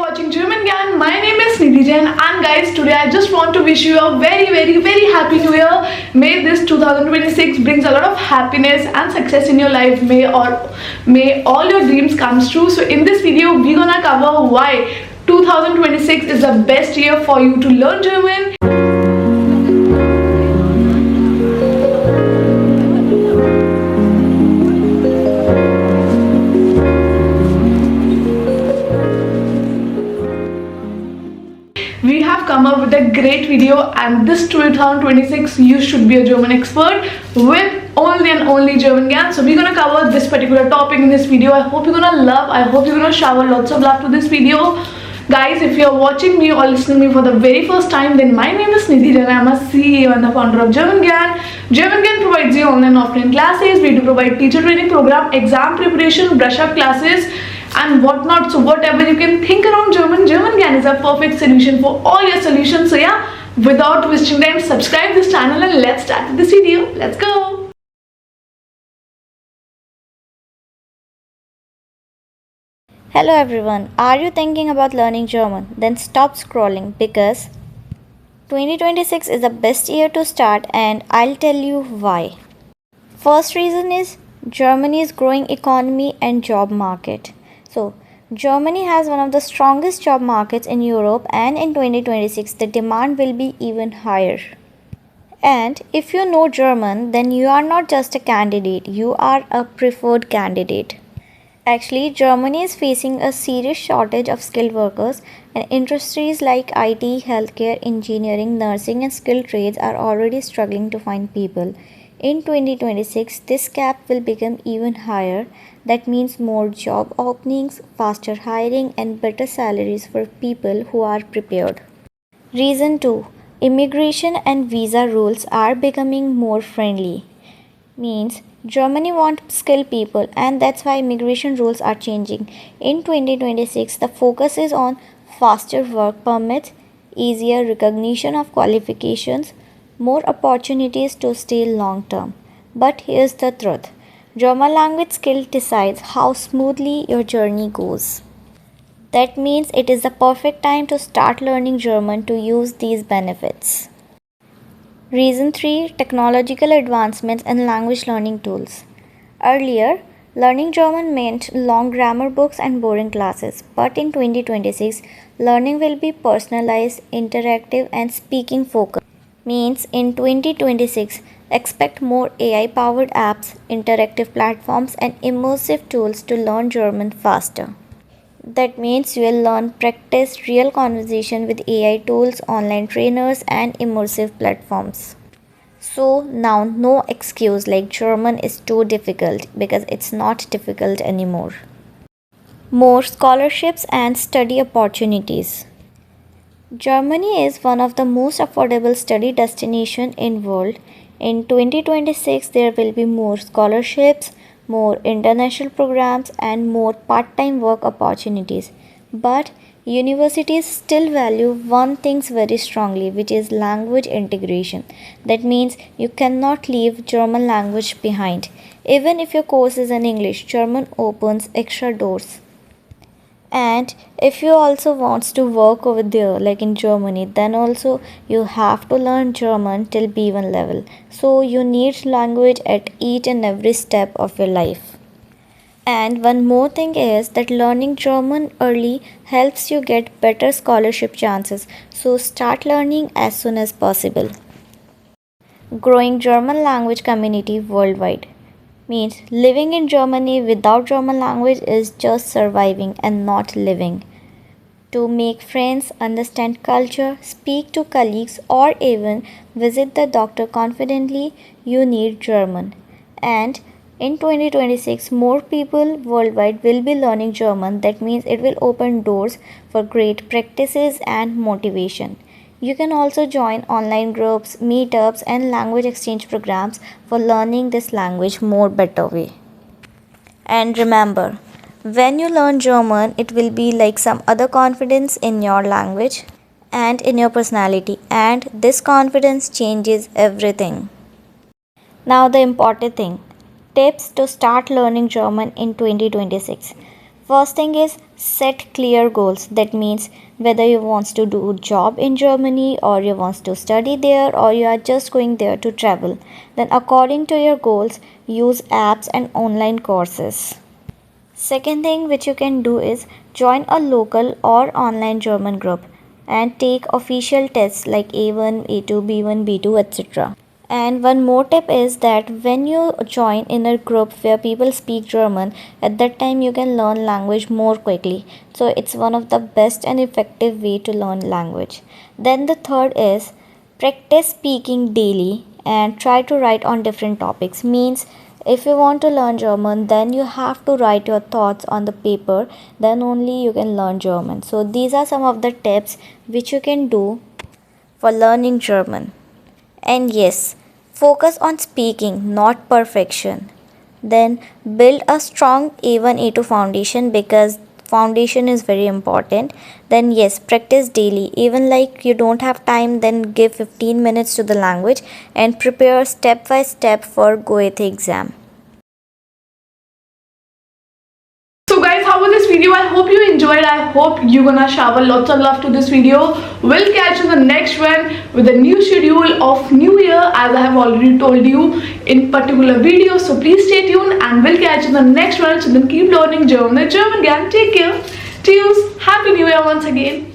watching German Gyan. My name is Nidhi Jain, and guys, today I just want to wish you a very happy new year. May this 2026 brings a lot of happiness and success in your life. May all your dreams come true. So in this video, we're gonna cover why 2026 is the best year for you to learn German. We have come up with a great video, and this 2026 you should be a German expert with only and only German Gyan. So we're gonna cover this particular topic in this video. I hope you're gonna love. I hope you're gonna shower lots of love to this video. Guys, if you're watching me or listening to me for the very first time, then my name is Nidhi Jain. I'm a CEO and the founder of German Gyan. German Gyan provides you online and offline classes. We do provide teacher training program, exam preparation, brush up classes, and whatnot. So whatever you can think around German Gyan is a perfect solution for all your solutions. So yeah, without wasting time, subscribe this channel and let's start with this video. Let's go. Hello everyone, are you thinking about learning German? Then stop scrolling because 2026 is the best year to start, and I'll tell you why. First reason is Germany's growing economy and job market. So, Germany has one of the strongest job markets in Europe, and in 2026 the demand will be even higher. And if you know German, then you are not just a candidate, you are a preferred candidate. Actually, Germany is facing a serious shortage of skilled workers, and industries like IT, healthcare, engineering, nursing, and skilled trades are already struggling to find people. In 2026, this gap will become even higher. That means more job openings, faster hiring, and better salaries for people who are prepared. Reason 2. Immigration and visa rules are becoming more friendly. Means Germany wants skilled people, and that's why immigration rules are changing. In 2026, the focus is on faster work permits, easier recognition of qualifications, more opportunities to stay long term. But here's the truth. German language skill decides how smoothly your journey goes. That means it is the perfect time to start learning German to use these benefits. Reason 3. Technological advancements and language learning tools. Earlier, learning German meant long grammar books and boring classes, but in 2026, learning will be personalized, interactive, and speaking focused. Means in 2026, expect more AI-powered apps, interactive platforms, and immersive tools to learn German faster. That means you will learn practice real conversation with AI tools, online trainers, and immersive platforms. So now no excuse like German is too difficult, because it's not difficult anymore. More scholarships and study opportunities. Germany is one of the most affordable study destinations in world. In 2026, there will be more scholarships, more international programs, and more part-time work opportunities. But universities still value one thing very strongly, which is language integration. That means you cannot leave German language behind. Even if your course is in English, German opens extra doors. And if you also want to work over there like in Germany, then also you have to learn German till B1 level. So you need language at each and every step of your life. And one more thing is that learning German early helps you get better scholarship chances. So start learning as soon as possible. Growing German language community worldwide. Means living in Germany without German language is just surviving and not living. To make friends, understand culture, speak to colleagues, or even visit the doctor confidently, you need German. And in 2026, more people worldwide will be learning German. That means it will open doors for great practices and motivation. You can also join online groups, meetups, and language exchange programs for learning this language more better way. And remember, when you learn German, it will be like some other confidence in your language and in your personality, and this confidence changes everything. Now the important thing. Tips to start learning German in 2026. First thing is set clear goals. That means whether you want to do job in Germany or you want to study there or you are just going there to travel. Then according to your goals, use apps and online courses. Second thing which you can do is join a local or online German group and take official tests like A1, A2, B1, B2, etc. And one more tip is that when you join in a group where people speak German, at that time you can learn language more quickly. So it's one of the best and effective way to learn language. Then the third is practice speaking daily and try to write on different topics. Means if you want to learn German, then you have to write your thoughts on the paper, then only you can learn German. So these are some of the tips which you can do for learning German. And yes, focus on speaking, not perfection. Then build a strong A1 A2 foundation because foundation is very important. Then yes, practice daily. Even like you don't have time, then give 15 minutes to the language and prepare step by step for Goethe exam. So guys, how was this video? I hope you enjoyed. I hope you're gonna shower lots of love to this video. We'll catch you in the next one with a new schedule of new year, as I have already told you in particular video. So please stay tuned and we'll catch you in the next one. So then keep learning German. German Gyan. Take care. Cheers. Happy New Year once again.